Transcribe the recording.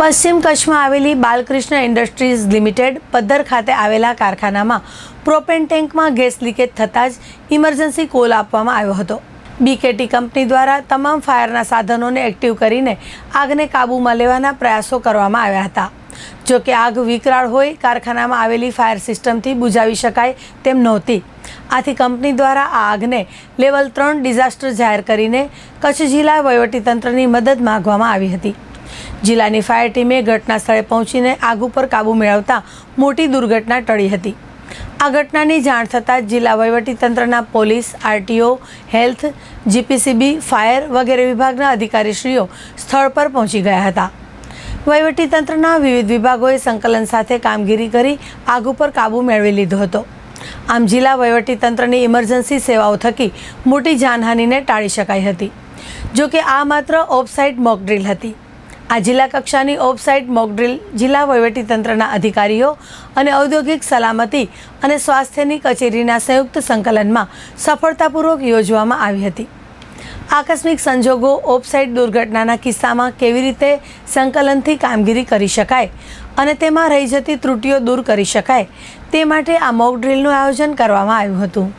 પશ્ચિમ કચ્છમાં આવેલી બાલકૃષ્ણ ઇન્ડસ્ટ્રીઝ લિમિટેડ પદ્ધર ખાતે આવેલા કારખાનામાં પ્રોપેન ટેન્કમાં ગેસ લીકેજ થતાં જ ઇમરજન્સી કોલ આપવામાં આવ્યો હતો। બીકેટી કંપની દ્વારા તમામ ફાયરના સાધનોને એક્ટિવ કરીને આગને કાબૂમાં લેવાના પ્રયાસો કરવામાં આવ્યા હતા। જો કે આગ વિકરાળ હોય કારખાનામાં આવેલી ફાયર સિસ્ટમથી બુઝાવી શકાય તેમ નહોતી। આથી કંપની દ્વારા આ આગને લેવલ 3 ડિઝાસ્ટર જાહેર કરીને કચ્છ જિલ્લા વહીવટીતંત્રની મદદ માંગવામાં આવી હતી। જિલ્લાની ફાયર ટીમે ઘટના સ્થળે પહોંચીને આગ ઉપર કાબૂ મેળવતા મોટી દુર્ઘટના ટળી હતી। આ ઘટનાની જાણ થતાં જિલ્લા વહીવટીતંત્રના police, RTO, health, GPCB, fire વગેરે વિભાગના અધિકારીશ્રીઓ સ્થળ પર પહોંચી ગયા હતા। વહીવટીતંત્રના વિવિધ વિભાગોએ સંકલન સાથે કામગીરી કરી આગ ઉપર કાબૂ મેળવી લીધો હતો। આમ જિલ્લા વહીવટીતંત્રની ઇમરજન્સી સેવાઓ થકી મોટી જાનહાનિને ટાળી શકાઈ હતી। જો કે આ માત્ર ઓફસાઇટ મોકડ્રીલ હતી। આ જિલ્લા કક્ષાની ઓફસાઇટ મોકડ્રીલ જિલ્લા વહીવટીતંત્રના અધિકારીઓ અને ઔદ્યોગિક સલામતી અને સ્વાસ્થ્યની કચેરીના સંયુક્ત સંકલનમાં સફળતાપૂર્વક યોજવામાં આવી હતી। આકસ્મિક સંજોગો ઓફસાઇટ દુર્ઘટનાના કિસ્સામાં કેવી રીતે સંકલનથી કામગીરી કરી શકાય અને તેમાં રહી જતી ત્રુટિઓ દૂર કરી શકાય તે માટે આ મોક ડ્રીલનું આયોજન કરવામાં આવ્યું હતું।